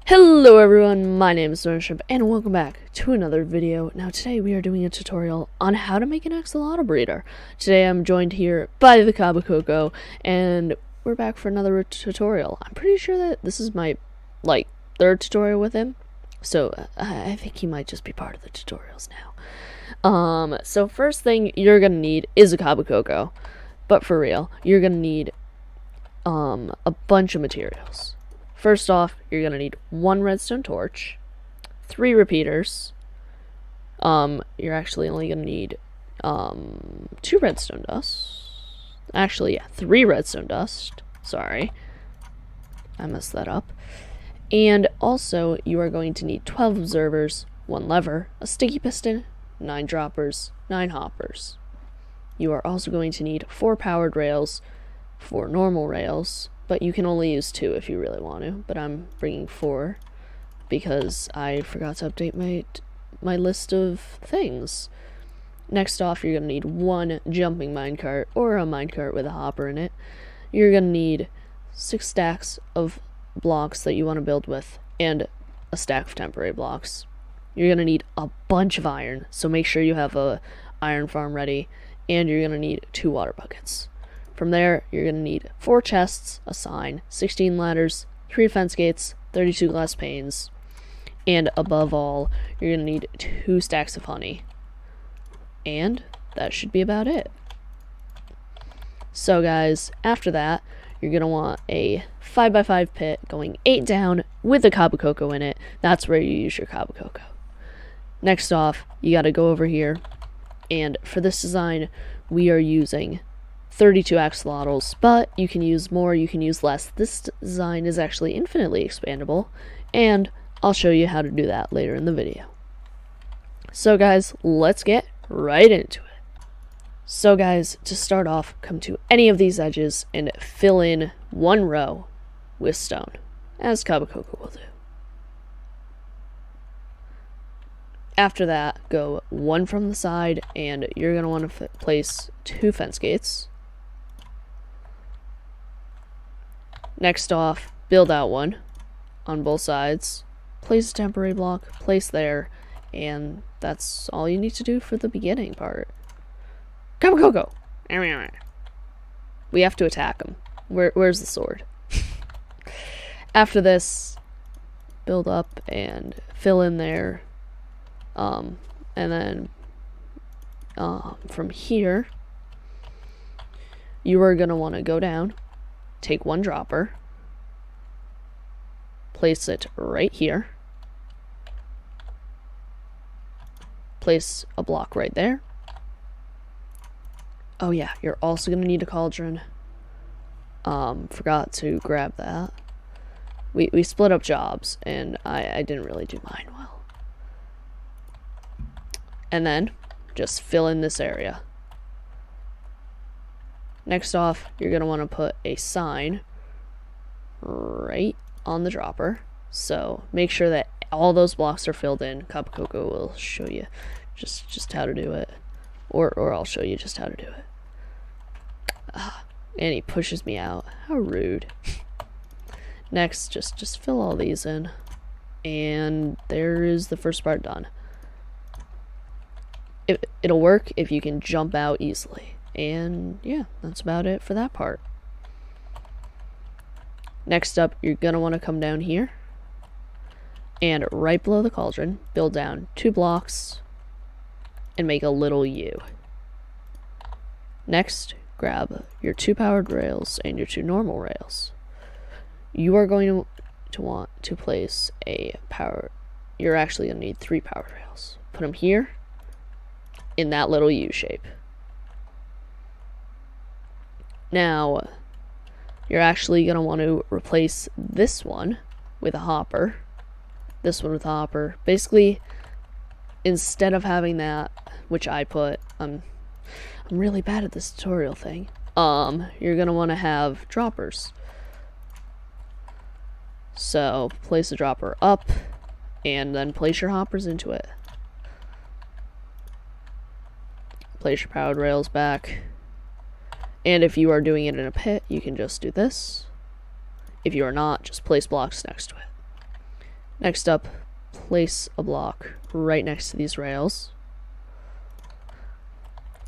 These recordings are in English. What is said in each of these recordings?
Hello everyone, my name is Snapshot and welcome back to another video. Now today we are doing a tutorial on how to make an axolotl breeder. Today I'm joined here by the Kabukoko and we're back for another tutorial. I'm pretty sure that this is my third tutorial with him, so I think he might just be part of the tutorials now. So first thing you're gonna need is a Kabukoko, but for real, you're gonna need a bunch of materials. First off, you're going to need 1 redstone torch, 3 repeaters. You're actually only going to need 2 redstone dust. Actually, yeah, 3 redstone dust. Sorry. I messed that up. And also, you are going to need 12 observers, 1 lever, a sticky piston, 9 droppers, 9 hoppers. You are also going to need 4 powered rails, 4 normal rails, but you can only use 2 if you really want to, but I'm bringing 4 because I forgot to update my list of things. Next off, you're going to need 1 jumping minecart or a minecart with a hopper in it. You're going to need 6 stacks of blocks that you want to build with and a stack of temporary blocks. You're going to need a bunch of iron, so make sure you have a iron farm ready, and you're going to need 2 water buckets. From there, you're going to need 4 chests, a sign, 16 ladders, 3 fence gates, 32 glass panes, and above all, you're going to need 2 stacks of honey. And that should be about it. So guys, after that, you're going to want a 5x5 pit going 8 down with a Kabukoko in it. That's where you use your Kabukoko. Next off, you got to go over here, and for this design, we are using 32 axolotls, but you can use more, you can use less. This design is actually infinitely expandable, and I'll show you how to do that later in the video. So guys, let's get right into it. So guys, to start off, come to any of these edges and fill in 1 row with stone, as Kabukoko will do. After that, go 1 from the side, and you're going to want to place 2 fence gates. Next off, build out 1 on both sides, place a temporary block, place there, and that's all you need to do for the beginning part. Kabukoko! We have to attack him. Where's the sword? After this, build up and fill in there, and then from here, you are going to want to go down, take 1 dropper, place it right here, place a block right there. Oh yeah, you're also going to need a cauldron. Forgot to grab that. We split up jobs, and I didn't really do mine well. And then, just fill in this area. Next off, you're going to want to put a sign right on the dropper. So make sure that all those blocks are filled in. Kabukoko will show you just how to do it. Or I'll show you just how to do it. And he pushes me out. How rude. Next, just fill all these in. And there is the first part done. It'll work if you can jump out easily. And yeah, that's about it for that part. Next up, you're going to want to come down here, and right below the cauldron, build down 2 blocks and make a little U. Next, grab your 2 powered rails and your 2 normal rails. You are going to want to place a power. You're actually going to need 3 powered rails. Put them here in that little U shape. Now, you're actually going to want to replace this one with a hopper. This one with a hopper. Basically, instead of having that, which I put, I'm really bad at this tutorial thing. You're going to want to have droppers. So, place the dropper up, and then place your hoppers into it. Place your powered rails back. And if you are doing it in a pit, you can just do this. If you are not, just place blocks next to it. Next up, place a block right next to these rails,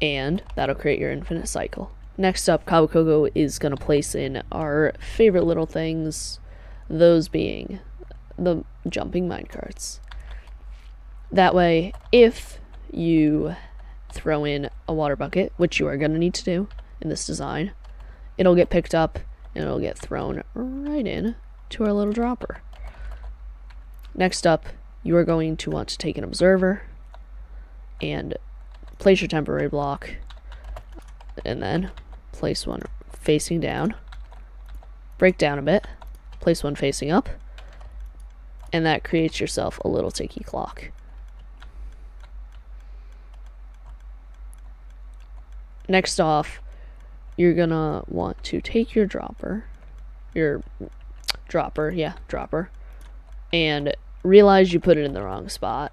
and that'll create your infinite cycle. Next up, Kabukoko is going to place in our favorite little things, those being the jumping minecarts. That way, if you throw in a water bucket, which you are going to need to do in this design, it'll get picked up and it'll get thrown right in to our little dropper. Next up, you are going to want to take an observer and place your temporary block, and then place one facing down, break down a bit, place one facing up, and that creates yourself a little ticky clock. Next off, you're gonna want to take your dropper, and realize you put it in the wrong spot.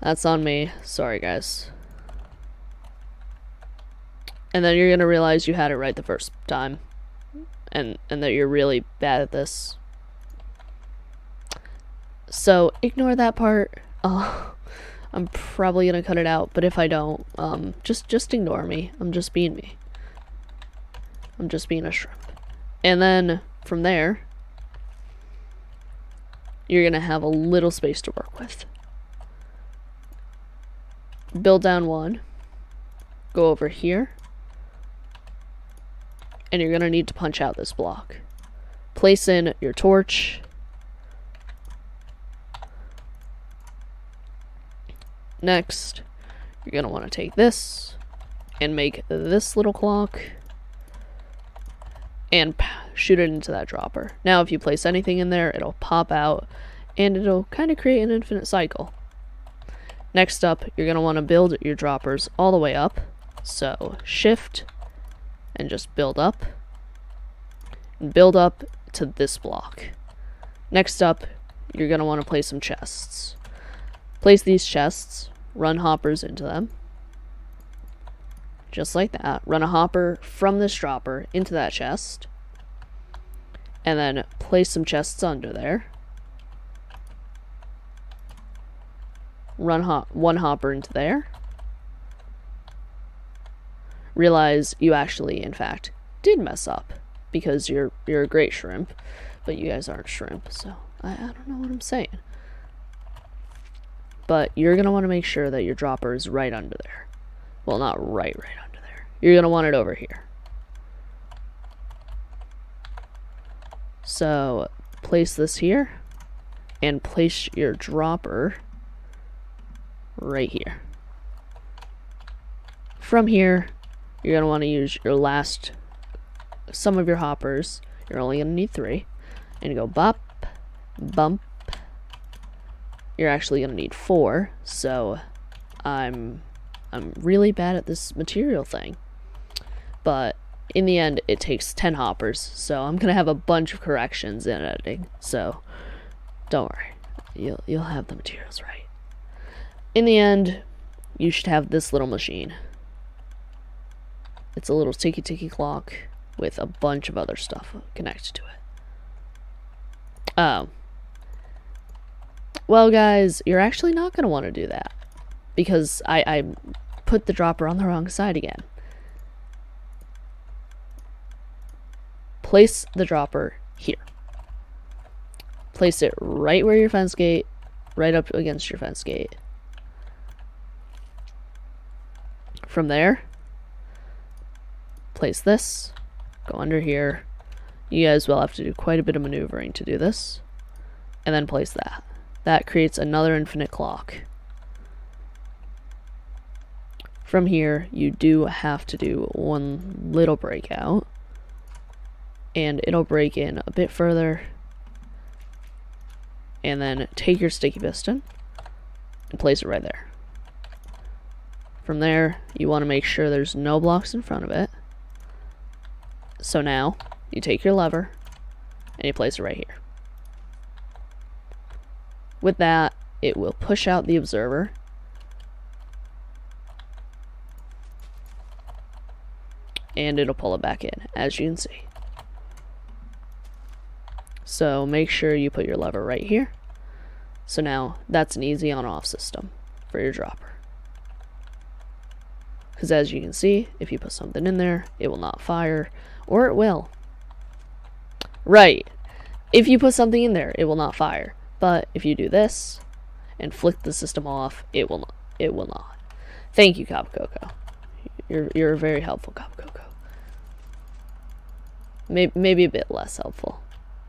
That's on me. Sorry, guys. And then you're gonna realize you had it right the first time, and that you're really bad at this. So ignore that part. I'm probably gonna cut it out, but if I don't, just ignore me. I'm just being me. I'm just being a shrimp. And then from there, you're gonna have a little space to work with. Build down one, go over here, and you're gonna need to punch out this block. Place in your torch. Next, you're gonna want to take this and make this little clock and shoot it into that dropper. Now, if you place anything in there, it'll pop out and it'll kind of create an infinite cycle. Next up, you're gonna want to build your droppers all the way up. So shift and just build up and build up to this block. Next up, you're gonna want to place some chests. Place these chests, run hoppers into them, just like that. Run a hopper from this dropper into that chest, and then place some chests under there. Run one hopper into there. Realize you actually, in fact, did mess up, because you're a great shrimp, but you guys aren't shrimp, so I don't know what I'm saying. But you're going to want to make sure that your dropper is right under there. Well, not right under there. You're going to want it over here. So, place this here, and place your dropper right here. From here, you're going to want to use your last, some of your hoppers. You're only going to need 3. And you go bop, bump. You're actually going to need 4, so I'm really bad at this material thing. But in the end, it takes 10 hoppers, so I'm going to have a bunch of corrections in editing, so don't worry. You'll have the materials right. In the end, you should have this little machine. It's a little ticky clock with a bunch of other stuff connected to it. Well, guys, you're actually not going to want to do that, because I put the dropper on the wrong side again. Place the dropper here. Place it right where your fence gate, right up against your fence gate. From there, place this, go under here. You guys will have to do quite a bit of maneuvering to do this. And then place that. That creates another infinite clock. From here, you do have to do one little breakout, and it'll break in a bit further, and then take your sticky piston and place it right there. From there, you want to make sure there's no blocks in front of it. So now, you take your lever, and you place it right here. With that, it will push out the observer, and it'll pull it back in, as you can see. So make sure you put your lever right here. So now that's an easy on-off system for your dropper. Because as you can see, if you put something in there, it will not fire, or it will. Right. If you put something in there, it will not fire. But if you do this and flick the system off, it will not. It will not. Thank you, Kabukoko. You're very helpful, Kabukoko. Maybe a bit less helpful.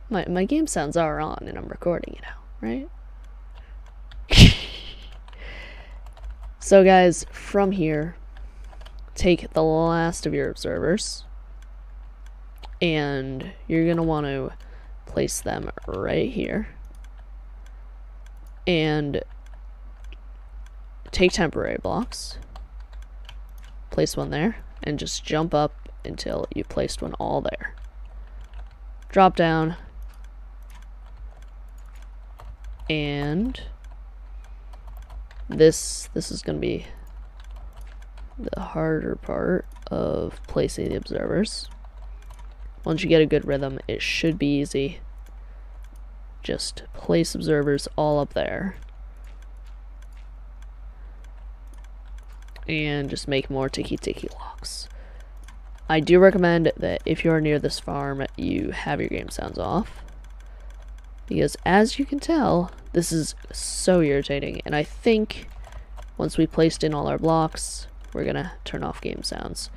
My game sounds are on and I'm recording it now, right? So guys, from here, take the last of your observers and you're gonna want to place them right here and take temporary blocks, place one there, and just jump up until you placed one all there. Drop down, and this is going to be the harder part of placing the observers. Once you get a good rhythm, it should be easy. Just place observers all up there. And just make more tiki-tiki locks. I do recommend that if you are near this farm, you have your game sounds off. Because as you can tell, this is so irritating. And I think once we placed in all our blocks, we're gonna turn off game sounds.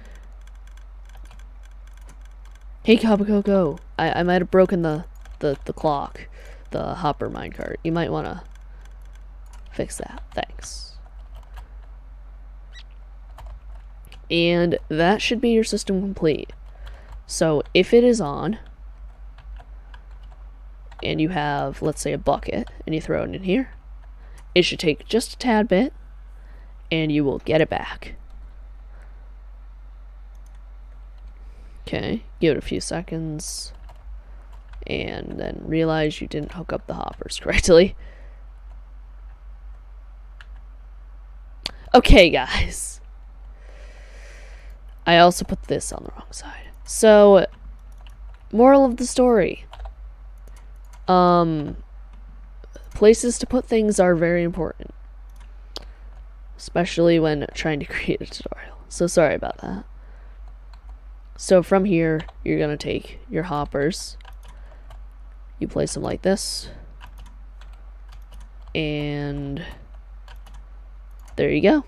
Hey Kabukoko, I might have broken the clock, the hopper minecart. You might wanna fix that. Thanks. And that should be your system complete. So if it is on, and you have, let's say, a bucket, and you throw it in here, it should take just a tad bit, and you will get it back. Okay, give it a few seconds, and then realize you didn't hook up the hoppers correctly. Okay, guys. I also put this on the wrong side. So, moral of the story. Places to put things are very important. Especially when trying to create a tutorial. So sorry about that. So from here, you're going to take your hoppers. You place them like this. And there you go.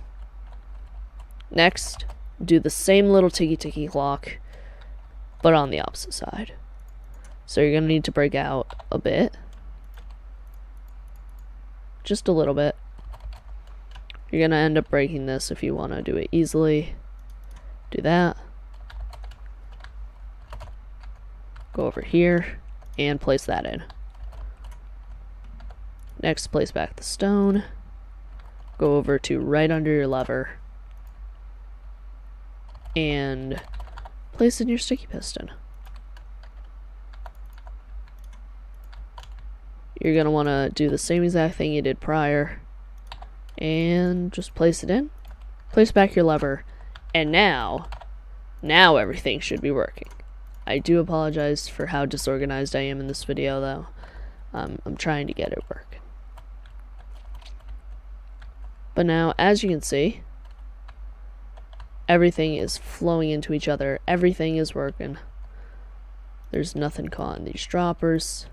Next, do the same little tiki-tiki clock, but on the opposite side. So you're going to need to break out a bit. Just a little bit. You're going to end up breaking this if you want to do it easily. Do that. Go over here and place that in. Next, place back the stone. Go over to right under your lever. And place in your sticky piston. You're going to want to do the same exact thing you did prior. And just place it in. Place back your lever. And now everything should be working. I do apologize for how disorganized I am in this video, though. I'm trying to get it working. But now, as you can see, everything is flowing into each other. Everything is working. There's nothing caught in these droppers.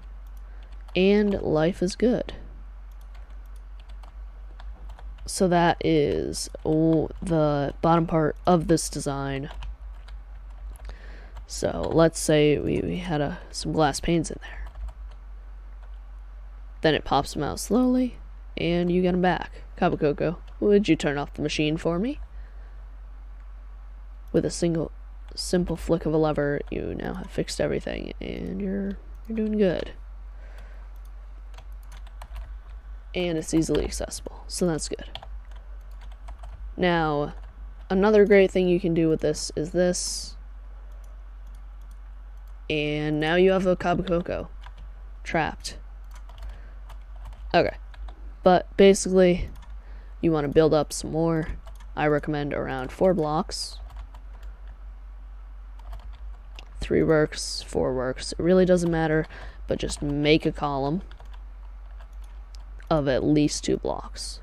And life is good. So that is the bottom part of this design. So let's say we had some glass panes in there. Then it pops them out slowly, and you get them back. Kabukoko, would you turn off the machine for me? With a simple flick of a lever, you now have fixed everything, and you're doing good. And it's easily accessible, so that's good. Now, another great thing you can do with this is this. And now you have a Kabukoko trapped. Okay. But basically, you want to build up some more. I recommend around 4 blocks. 3 works, 4 works. It really doesn't matter. but just make a column of at least 2 blocks.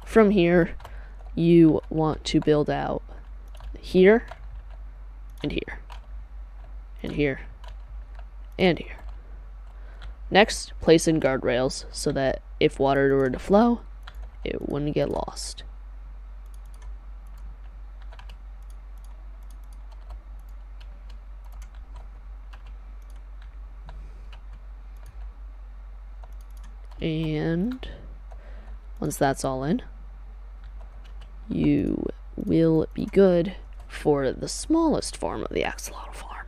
From here, you want to build out here, and here, and here, and here. Next, place in guardrails so that if water were to flow, it wouldn't get lost. And once that's all in, you will be good for the smallest form of the axolotl farm.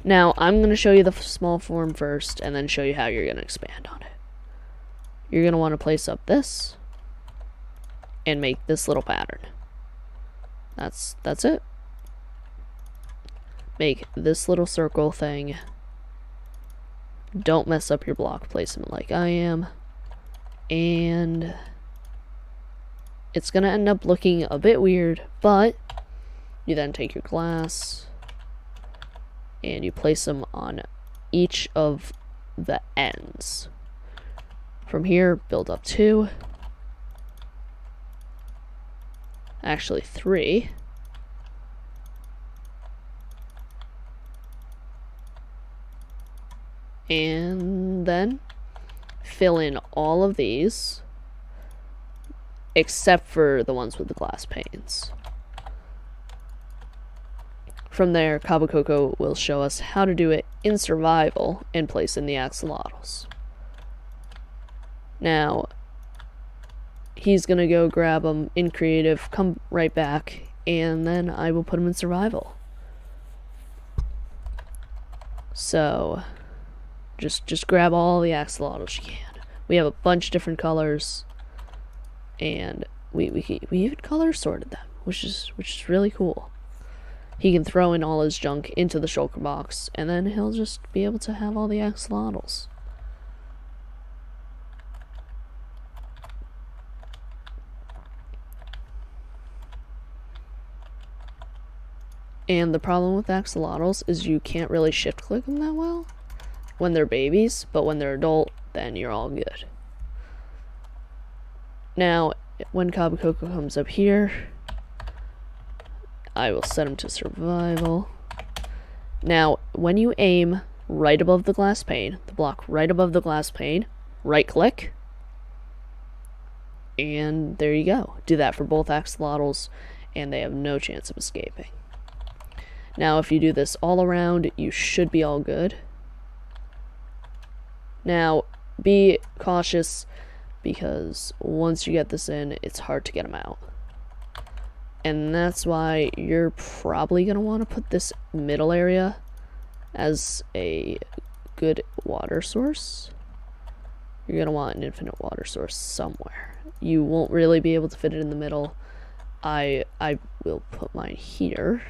Now, I'm going to show you the small form first, and then show you how you're going to expand on it. You're going to want to place up this, and make this little pattern. That's it. Make this little circle thing. Don't mess up your block placement like I am. And it's going to end up looking a bit weird, but you then take your glass and you place them on each of the ends. From here, build up 2. Actually 3. And then fill in all of these, except for the ones with the glass panes. From there, Kabukoko will show us how to do it in survival and place in the axolotls. Now, he's gonna go grab them in creative, come right back, and then I will put them in survival. So, just grab all the axolotls you can. We have a bunch of different colors, and we even color sorted them, which is really cool. He can throw in all his junk into the shulker box, and then he'll just be able to have all the axolotls. And the problem with axolotls is you can't really shift click them that well when they're babies, but when they're adult, then you're all good. Now, when Kabukoko comes up here, I will set him to survival. Now, when you aim right above the glass pane, the block right above the glass pane, right click, and there you go. Do that for both axolotls, and they have no chance of escaping. Now, if you do this all around, you should be all good. Now, be cautious, because once you get this in, it's hard to get them out. And that's why you're probably going to want to put this middle area as a good water source. You're going to want an infinite water source somewhere. You won't really be able to fit it in the middle. I will put mine here.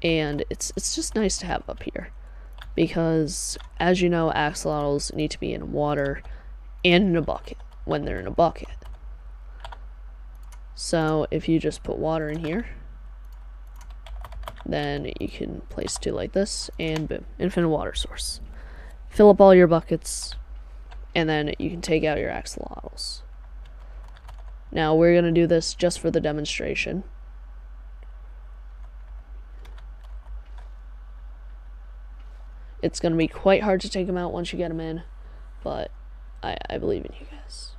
And it's just nice to have up here, because as you know, axolotls need to be in water and in a bucket when they're in a bucket. So if you just put water in here, then you can place 2 like this, and boom, infinite water source. Fill up all your buckets, and then you can take out your axolotls. Now we're going to do this just for the demonstration. It's going to be quite hard to take them out once you get them in, but I believe in you guys.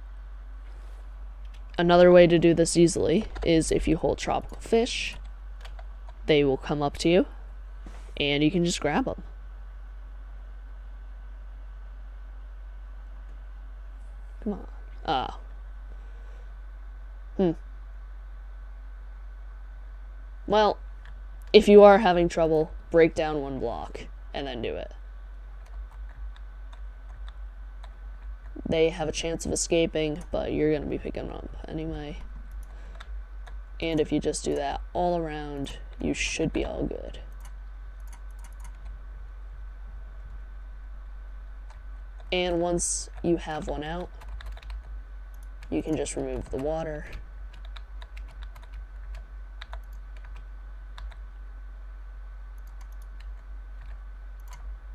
Another way to do this easily is if you hold tropical fish, they will come up to you, and you can just grab them. Come on. Well, if you are having trouble, break down 1 block and then do it. They have a chance of escaping, but you're going to be picking them up anyway. And if you just do that all around, you should be all good. And once you have one out, you can just remove the water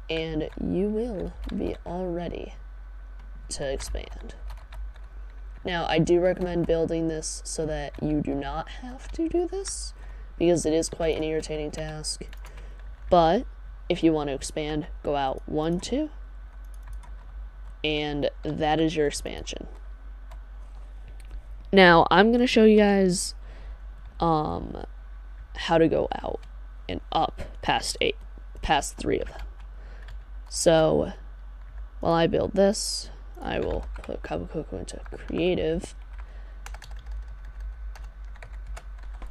and you will be all ready to expand. Now, I do recommend building this so that you do not have to do this, because it is quite an irritating task. But if you want to expand, go out 1, 2, and that is your expansion. Now, I'm going to show you guys how to go out and up past 3 of them. So, while I build this, I will put Kabukoko into creative,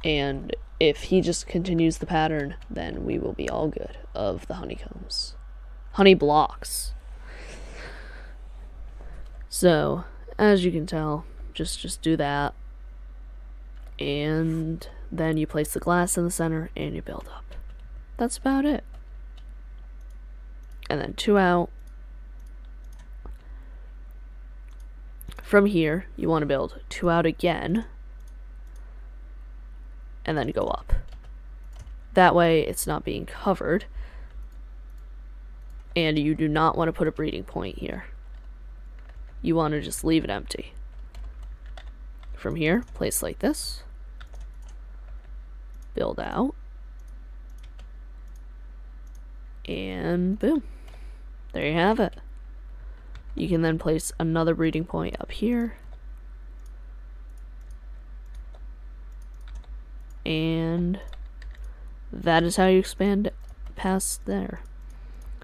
and if he just continues the pattern, then we will be all good of the honeycombs. Honey blocks. So, as you can tell, just do that, and then you place the glass in the center and you build up. That's about it. And then 2 out. From here, you want to build 2 out again, and then go up. That way it's not being covered, and you do not want to put a breeding point here. You want to just leave it empty. From here, place like this, build out, and boom, there you have it. You can then place another breeding point up here, and that is how you expand past there.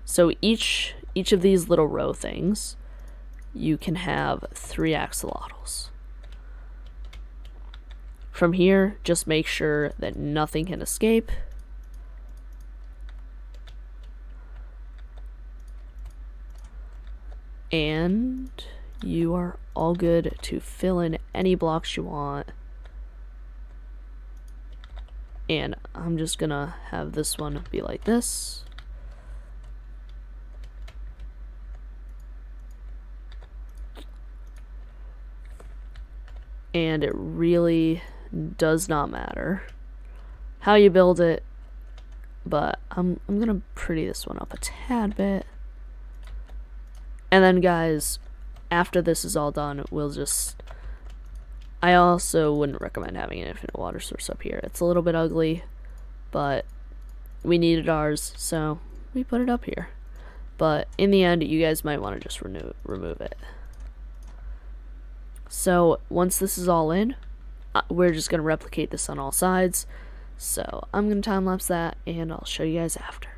So each of these little row things, you can have 3 axolotls. From here, just make sure that nothing can escape. And you are all good to fill in any blocks you want. And I'm just gonna have this one be like this. And it really does not matter how you build it, but I'm gonna pretty this one up a tad bit. And then guys, after this is all done, I also wouldn't recommend having an infinite water source up here. It's a little bit ugly, but we needed ours, so we put it up here. But in the end, you guys might want to just remove it. So once this is all in, we're just going to replicate this on all sides. So I'm going to time lapse that, and I'll show you guys after.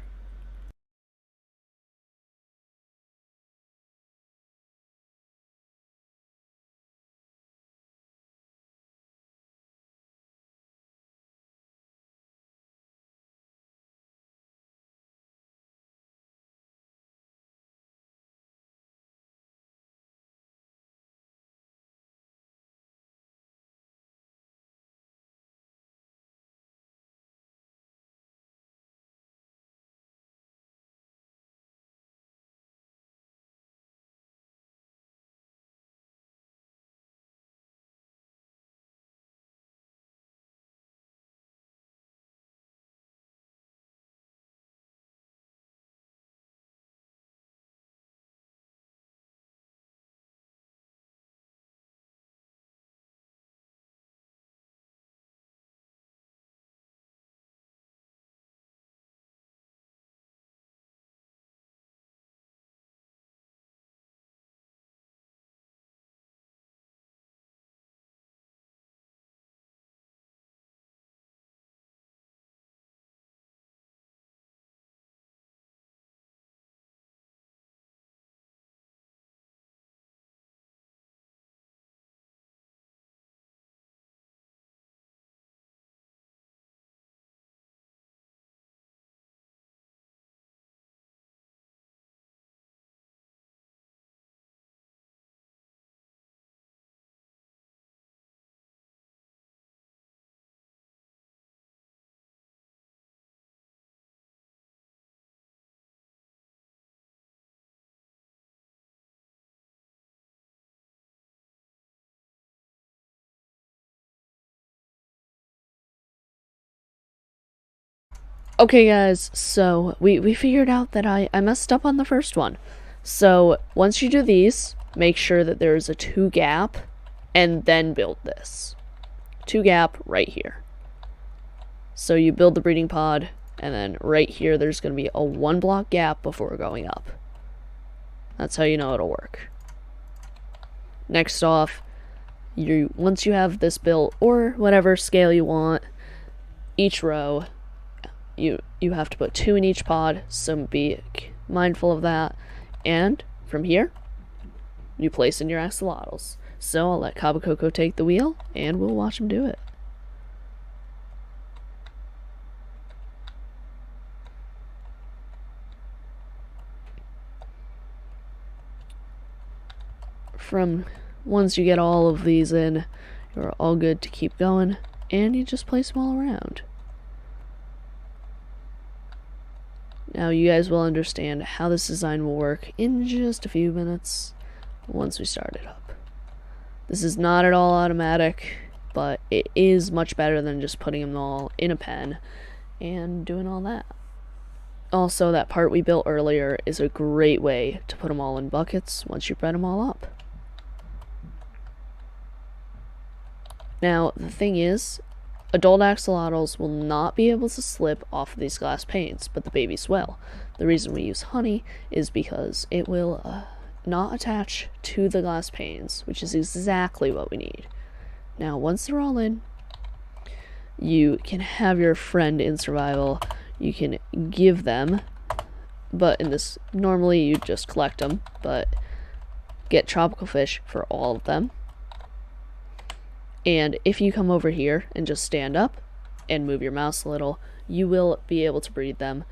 Okay guys, so we figured out that I messed up on the first one. So once you do these, make sure that there's a 2 gap and then build this. 2 gap right here. So you build the breeding pod, and then right here there's going to be a 1 block gap before going up. That's how you know it'll work. Next off, once you have this built, or whatever scale you want, each row, you have to put 2 in each pod, so be mindful of that. And from here, you place in your axolotls. So I'll let Kabukoko take the wheel, and we'll watch him do it. From once you get all of these in, you're all good to keep going, and you just place them all around. Now you guys will understand how this design will work in just a few minutes once we start it up. This is not at all automatic, but it is much better than just putting them all in a pen and doing all that. Also, that part we built earlier is a great way to put them all in buckets once you bred them all up. Now, the thing is, adult axolotls will not be able to slip off of these glass panes, but the babies will. The reason we use honey is because it will not attach to the glass panes, which is exactly what we need. Now, once they're all in, you can have your friend in survival. You can give them, but in this, normally you just collect them, but get tropical fish for all of them. And if you come over here and just stand up and move your mouse a little, you will be able to breed them.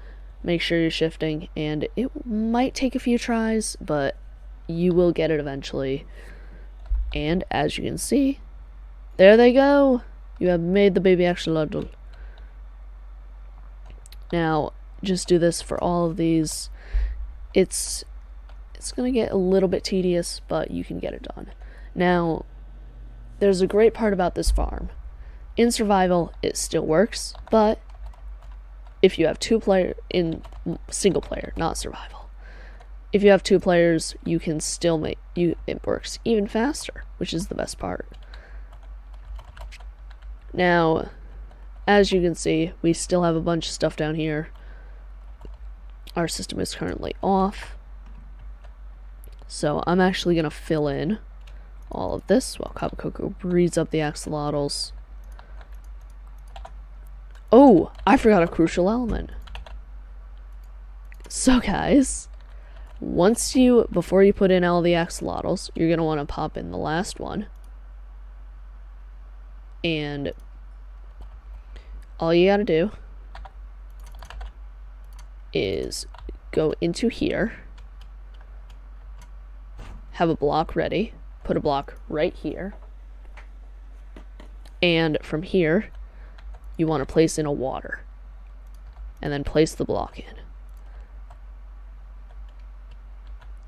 Make sure you're shifting, and it might take a few tries, but you will get it eventually. And as you can see, there they go! You have made the baby axolotl. Now, just do this for all of these. It's gonna get a little bit tedious, but you can get it done. Now, there's a great part about this farm. In survival, it still works, but if you have 2 players in single player, not survival, if you have 2 players, you can still it works even faster, which is the best part. Now, as you can see, we still have a bunch of stuff down here. Our system is currently off, so I'm actually gonna fill in all of this while Kabukoko breeds up the axolotls. Oh, I forgot a crucial element. So guys, before you put in all the axolotls, you're gonna want to pop in the last one. And all you gotta do is go into here, have a block ready, put a block right here, and from here you want to place in a water, and then place the block in.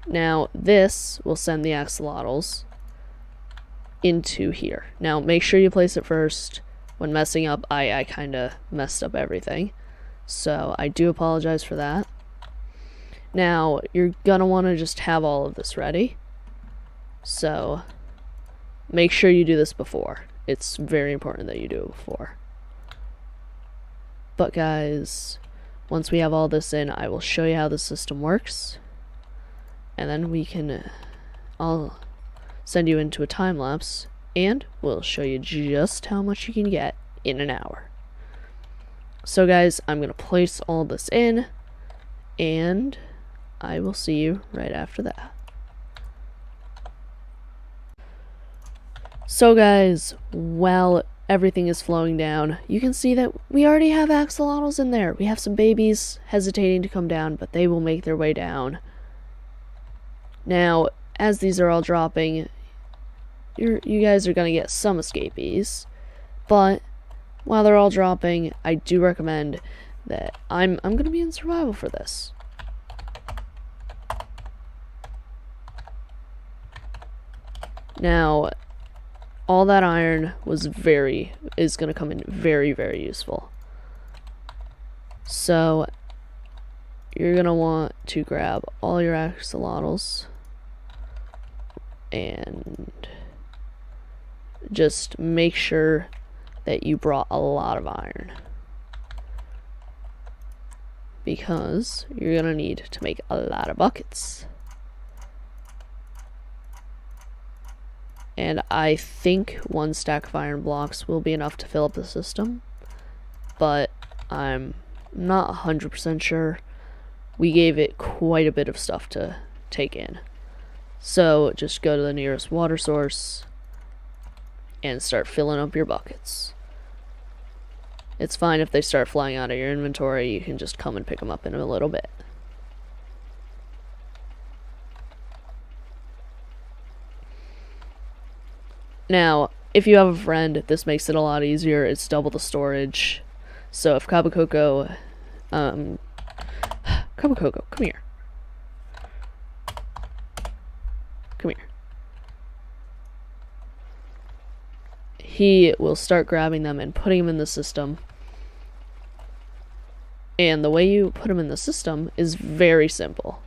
Now this will send the axolotls into here. Now make sure you place it first. When messing up, I kinda messed up everything, so I do apologize for that. Now you're gonna want to just have all of this ready, so make sure you do this before. It's very important that you do it before. But guys, once we have all this in, I will show you how the system works, and then I'll send you into a time lapse, and we'll show you just how much you can get in an hour. So guys, I'm gonna place all this in, and I will see you right after that. So guys, while everything is flowing down, you can see that we already have axolotls in there. We have some babies hesitating to come down, but they will make their way down. Now, as these are all dropping, you guys are going to get some escapees, but while they're all dropping, I do recommend that I'm going to be in survival for this. Now, all that iron is going to come in very, very useful. So you're gonna want to grab all your axolotls and just make sure that you brought a lot of iron, because you're gonna need to make a lot of buckets. And I think 1 stack of iron blocks will be enough to fill up the system, but I'm not 100% sure. We gave it quite a bit of stuff to take in. So just go to the nearest water source and start filling up your buckets. It's fine if they start flying out of your inventory, you can just come and pick them up in a little bit. Now, if you have a friend, this makes it a lot easier. It's double the storage. So if Kabukoko, Kabukoko, come here. Come here. He will start grabbing them and putting them in the system. And the way you put them in the system is very simple.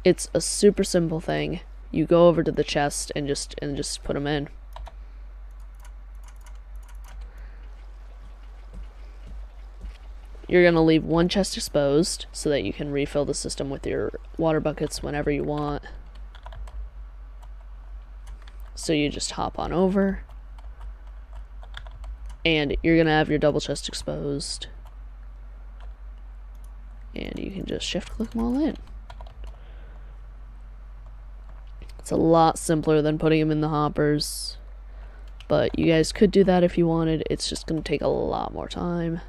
It's a super simple thing. You go over to the chest and just put them in. You're gonna leave 1 chest exposed so that you can refill the system with your water buckets whenever you want. So you just hop on over, and you're gonna have your double chest exposed, and you can just shift click them all in. It's a lot simpler than putting them in the hoppers, but you guys could do that if you wanted. It's just gonna take a lot more time.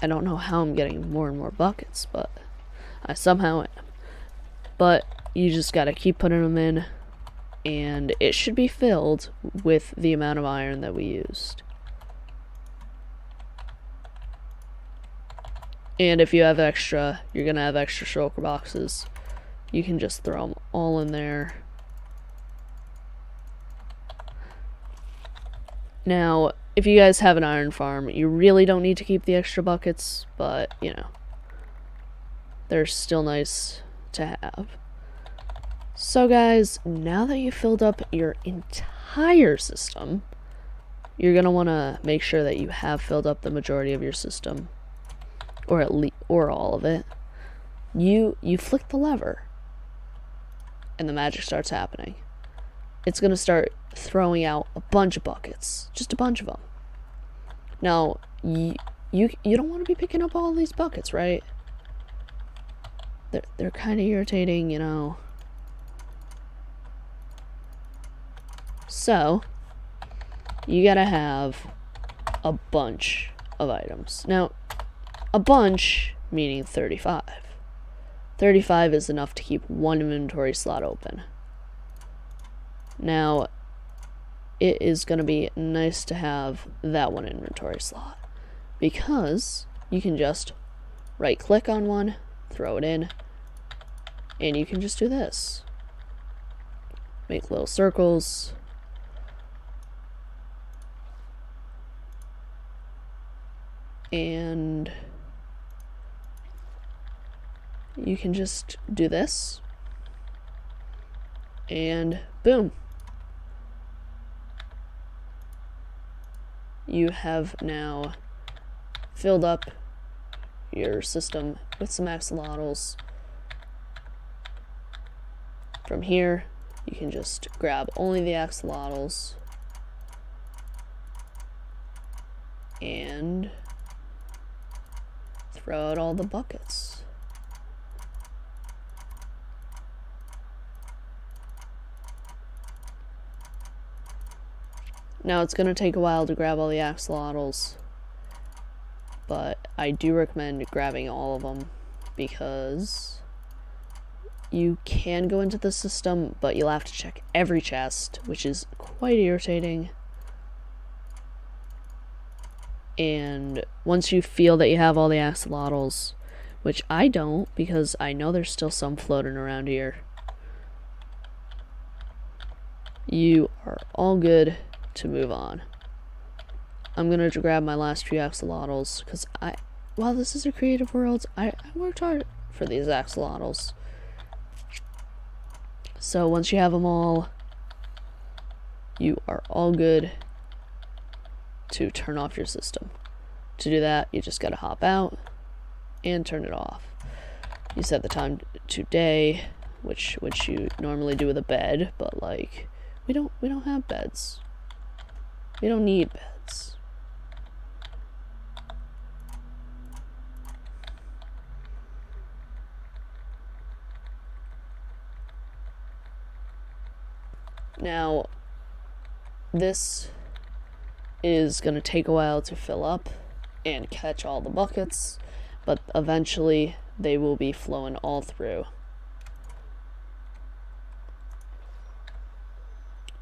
I don't know how I'm getting more and more buckets, but I somehow am. But you just gotta keep putting them in, and it should be filled with the amount of iron that we used. And if you have extra, you're gonna have extra shulker boxes. You can just throw them all in there. Now, if you guys have an iron farm, you really don't need to keep the extra buckets, but, you know, they're still nice to have. So guys, now that you've filled up your entire system, you're going to want to make sure that you have filled up the majority of your system, or at least, or all of it. You flick the lever, and the magic starts happening. It's going to start throwing out a bunch of buckets, just a bunch of them. Now, you don't want to be picking up all these buckets, right? They're kind of irritating, you know. So, you gotta have a bunch of items. Now, a bunch meaning 35. 35 is enough to keep 1 inventory slot open. Now, it is going to be nice to have that 1 inventory slot, because you can just right click on one, throw it in, and you can just do this. Make little circles. And you can just do this. And boom. You have now filled up your system with some axolotls. From here, you can just grab only the axolotls and throw out all the buckets. Now, it's going to take a while to grab all the axolotls, but I do recommend grabbing all of them, because you can go into the system, but you'll have to check every chest, which is quite irritating. And once you feel that you have all the axolotls, which I don't, because I know there's still some floating around here. You are all good to move on. I'm gonna grab my last few axolotls, because while this is a creative world, I worked hard for these axolotls. So once you have them all, you are all good to turn off your system. To do that, you just gotta hop out and turn it off. You set the time to day, which you normally do with a bed, but like we don't have beds. We don't need beds. Now, this is going to take a while to fill up and catch all the buckets, but eventually they will be flowing all through.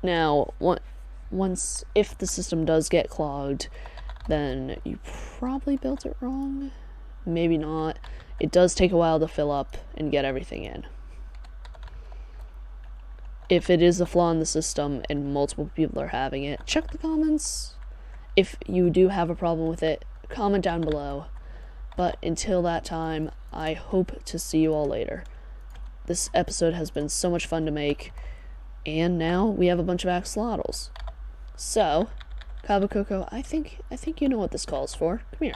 Now, if the system does get clogged, then you probably built it wrong. Maybe not. It does take a while to fill up and get everything in. If it is a flaw in the system and multiple people are having it, check the comments. If you do have a problem with it, comment down below. But until that time, I hope to see you all later. This episode has been so much fun to make, and now we have a bunch of axolotls. So, Kabukoko, I think you know what this calls for. Come here.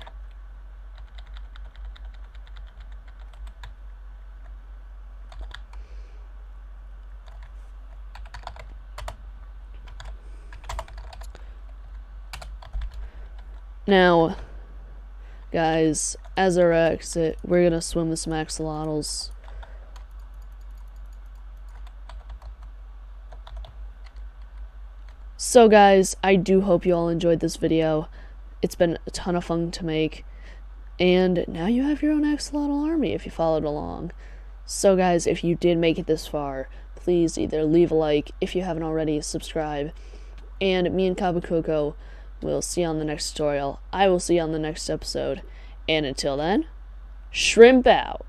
Now, guys, as our exit, we're gonna swim with some axolotls. So guys, I do hope you all enjoyed this video. It's been a ton of fun to make, and now you have your own axolotl army if you followed along. So guys, if you did make it this far, please either leave a like, if you haven't already, subscribe, and me and Kabukoko will see you on the next tutorial. I will see you on the next episode, and until then, shrimp out!